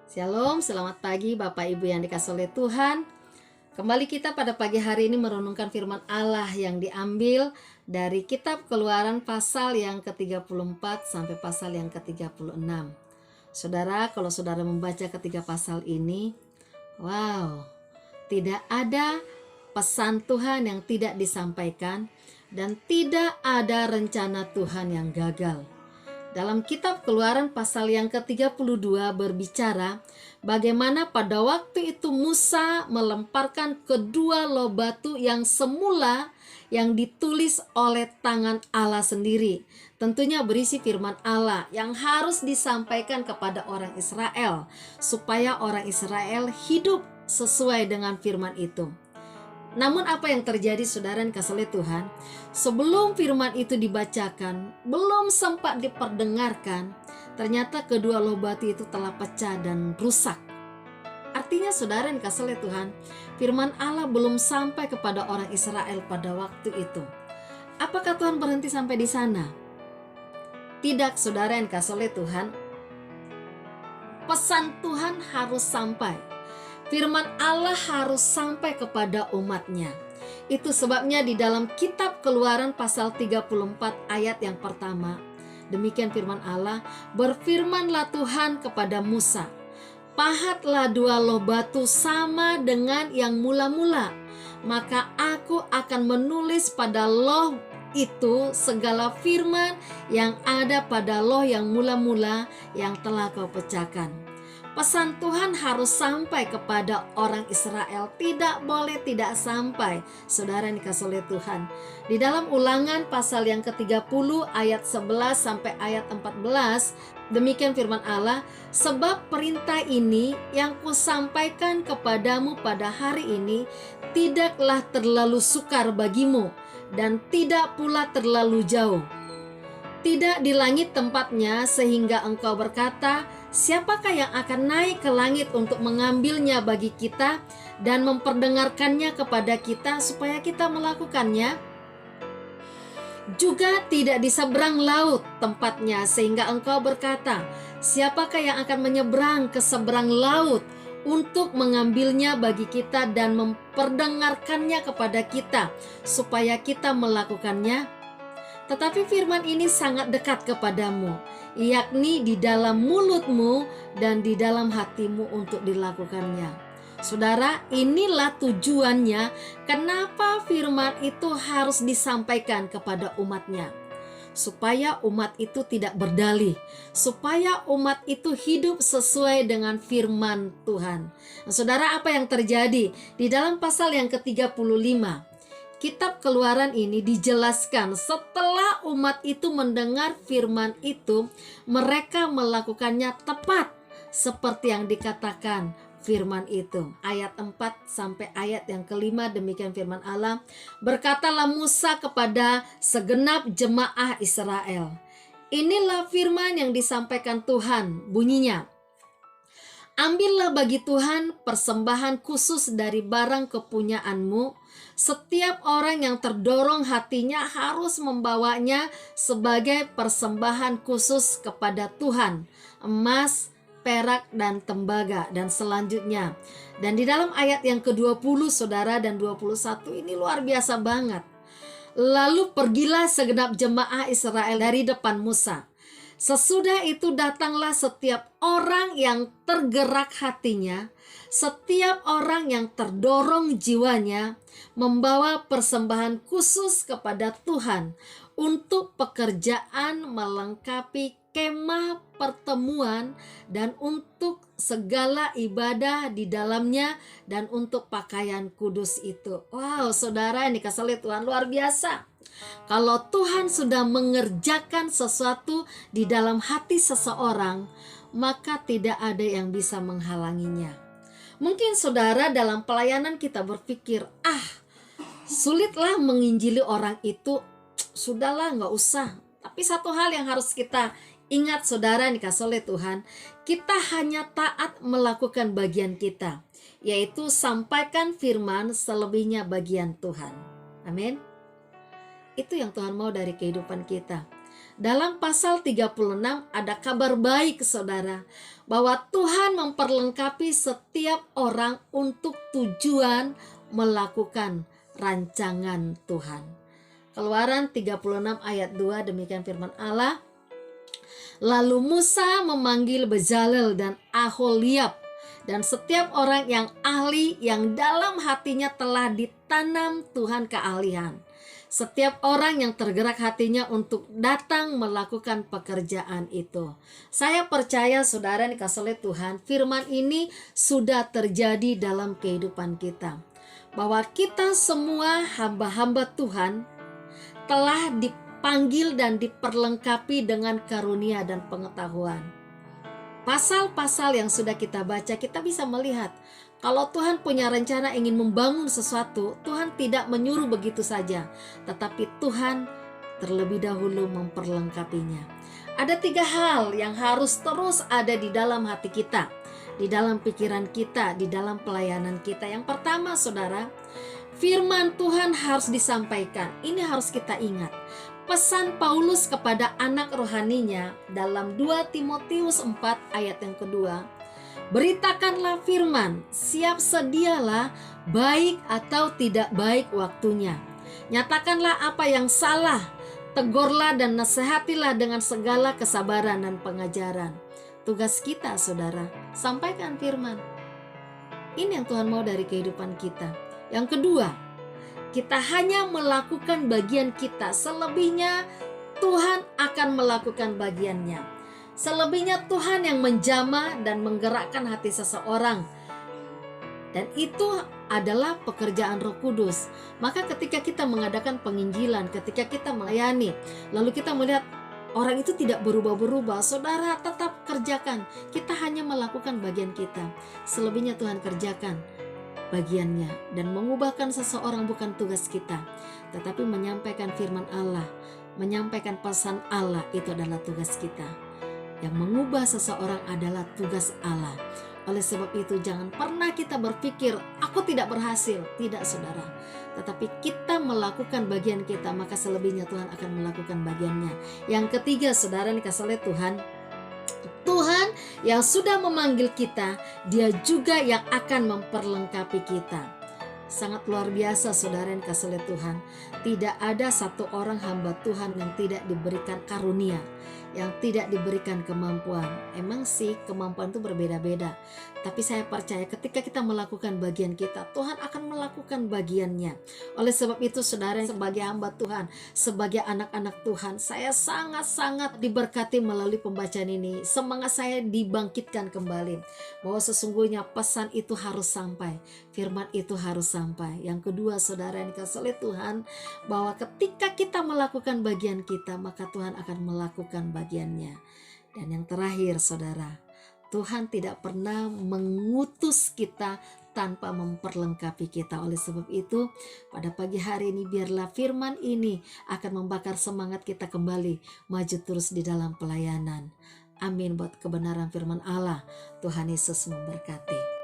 Shalom, selamat pagi Bapak Ibu yang dikasihi oleh Tuhan. Kembali kita pada pagi hari ini merenungkan firman Allah yang diambil dari kitab Keluaran pasal yang ke-34 sampai pasal yang ke-36. Saudara, kalau saudara membaca ketiga pasal ini, wow, tidak ada pesan Tuhan yang tidak disampaikan dan tidak ada rencana Tuhan yang gagal. Dalam kitab Keluaran pasal yang ke-32 berbicara bagaimana pada waktu itu Musa melemparkan kedua loh batu yang semula yang ditulis oleh tangan Allah sendiri. Tentunya berisi firman Allah yang harus disampaikan kepada orang Israel supaya orang Israel hidup sesuai dengan firman itu. Namun apa yang terjadi saudara yang kasih oleh Tuhan? Sebelum firman itu dibacakan, belum sempat diperdengarkan, ternyata kedua loh batu itu telah pecah dan rusak. Artinya saudara yang kasih oleh Tuhan, firman Allah belum sampai kepada orang Israel pada waktu itu. Apakah Tuhan berhenti sampai di sana? Tidak saudara yang kasih oleh Tuhan. Pesan Tuhan harus sampai. Firman Allah harus sampai kepada umatnya. Itu sebabnya di dalam kitab Keluaran pasal 34 ayat yang pertama, demikian firman Allah, berfirmanlah Tuhan kepada Musa, pahatlah dua loh batu sama dengan yang mula-mula, maka aku akan menulis pada loh itu segala firman yang ada pada loh yang mula-mula yang telah kau pecahkan. Pesan Tuhan harus sampai kepada orang Israel, tidak boleh tidak sampai. Saudara yang dikasihi oleh Tuhan, di dalam Ulangan pasal yang ke-30 ayat 11 sampai ayat 14, demikian firman Allah, sebab perintah ini yang kusampaikan kepadamu pada hari ini tidaklah terlalu sukar bagimu dan tidak pula terlalu jauh. Tidak di langit tempatnya sehingga engkau berkata, siapakah yang akan naik ke langit untuk mengambilnya bagi kita dan memperdengarkannya kepada kita supaya kita melakukannya? Juga tidak di seberang laut tempatnya sehingga engkau berkata, siapakah yang akan menyeberang ke seberang laut untuk mengambilnya bagi kita dan memperdengarkannya kepada kita supaya kita melakukannya? Tetapi firman ini sangat dekat kepadamu, yakni di dalam mulutmu dan di dalam hatimu untuk dilakukannya. Saudara, inilah tujuannya kenapa firman itu harus disampaikan kepada umatnya. Supaya umat itu tidak berdalih, supaya umat itu hidup sesuai dengan firman Tuhan. Nah, saudara, apa yang terjadi di dalam pasal yang ke-35? Kitab Keluaran ini dijelaskan setelah umat itu mendengar firman itu, mereka melakukannya tepat seperti yang dikatakan firman itu. Ayat 4 sampai ayat yang ke-5 demikian firman Allah. Berkatalah Musa kepada segenap jemaah Israel, inilah firman yang disampaikan Tuhan, bunyinya, ambillah bagi Tuhan persembahan khusus dari barang kepunyaanmu. Setiap orang yang terdorong hatinya harus membawanya sebagai persembahan khusus kepada Tuhan, emas, perak, dan tembaga, dan selanjutnya. Dan di dalam ayat yang ke-20 saudara dan 21 ini luar biasa banget. Lalu pergilah segenap jemaah Israel dari depan Musa. Sesudah itu datanglah setiap orang yang tergerak hatinya, setiap orang yang terdorong jiwanya, membawa persembahan khusus kepada Tuhan untuk pekerjaan melengkapi kemah pertemuan dan untuk segala ibadah di dalamnya dan untuk pakaian kudus itu. Wow, saudara, ini dikasihi oleh Tuhan, luar biasa. Kalau Tuhan sudah mengerjakan sesuatu di dalam hati seseorang, maka tidak ada yang bisa menghalanginya. Mungkin saudara dalam pelayanan kita berpikir, sulitlah menginjili orang itu, sudahlah nggak usah. Tapi satu hal yang harus kita ingat saudara dikasih oleh Tuhan, kita hanya taat melakukan bagian kita, yaitu sampaikan firman, selebihnya bagian Tuhan. Amin. Itu yang Tuhan mau dari kehidupan kita. Dalam pasal 36 ada kabar baik saudara, bahwa Tuhan memperlengkapi setiap orang untuk tujuan melakukan rancangan Tuhan. Keluaran 36 ayat 2 demikian firman Allah. Lalu Musa memanggil Bezalel dan Aholiab dan setiap orang yang ahli yang dalam hatinya telah ditanam Tuhan keahlian. Setiap orang yang tergerak hatinya untuk datang melakukan pekerjaan itu. Saya percaya saudara dikasih oleh Tuhan, firman ini sudah terjadi dalam kehidupan kita. Bahwa kita semua hamba-hamba Tuhan telah dipanggil dan diperlengkapi dengan karunia dan pengetahuan. Pasal-pasal yang sudah kita baca, kita bisa melihat kalau Tuhan punya rencana ingin membangun sesuatu, Tuhan tidak menyuruh begitu saja, tetapi Tuhan terlebih dahulu memperlengkapinya. Ada 3 hal yang harus terus ada di dalam hati kita, di dalam pikiran kita, di dalam pelayanan kita. Yang pertama saudara, firman Tuhan harus disampaikan. Ini harus kita ingat. Pesan Paulus kepada anak rohaninya dalam 2 Timotius 4 ayat yang kedua. Beritakanlah firman, siap sedialah baik atau tidak baik waktunya. Nyatakanlah apa yang salah, tegurlah dan nasihatilah dengan segala kesabaran dan pengajaran. Tugas kita saudara, sampaikan firman. Ini yang Tuhan mau dari kehidupan kita. Yang kedua, kita hanya melakukan bagian kita, selebihnya Tuhan akan melakukan bagiannya. Selebihnya Tuhan yang menjamah dan menggerakkan hati seseorang. Dan itu adalah pekerjaan Roh Kudus. Maka ketika kita mengadakan penginjilan, ketika kita melayani, lalu kita melihat orang itu tidak berubah-berubah, saudara tetap kerjakan. Kita hanya melakukan bagian kita. Selebihnya Tuhan kerjakan bagiannya, dan mengubahkan seseorang bukan tugas kita, tetapi menyampaikan firman Allah, menyampaikan pesan Allah, itu adalah tugas kita. Yang mengubah seseorang adalah tugas Allah. Oleh sebab itu jangan pernah kita berpikir aku tidak berhasil. Tidak saudara, tetapi kita melakukan bagian kita, maka selebihnya Tuhan akan melakukan bagiannya. Yang ketiga saudara dikasih oleh Tuhan, Tuhan yang sudah memanggil kita, Dia juga yang akan memperlengkapi kita. Sangat luar biasa saudara yang dikasih oleh Tuhan. Tidak ada satu orang hamba Tuhan yang tidak diberikan karunia, yang tidak diberikan kemampuan. Emang sih kemampuan itu berbeda-beda, tapi saya percaya ketika kita melakukan bagian kita, Tuhan akan melakukan bagiannya. Oleh sebab itu saudara, sebagai hamba Tuhan, sebagai anak-anak Tuhan, saya sangat-sangat diberkati melalui pembacaan ini. Semangat saya dibangkitkan kembali bahwa sesungguhnya pesan itu harus sampai, firman itu harus sampai. Yang kedua saudara yang dikasih oleh Tuhan, bahwa ketika kita melakukan bagian kita, maka Tuhan akan melakukan bagiannya. Dan yang terakhir saudara, Tuhan tidak pernah mengutus kita tanpa memperlengkapi kita. Oleh sebab itu pada pagi hari ini biarlah firman ini akan membakar semangat kita kembali maju terus di dalam pelayanan. Amin buat kebenaran firman Allah. Tuhan Yesus memberkati.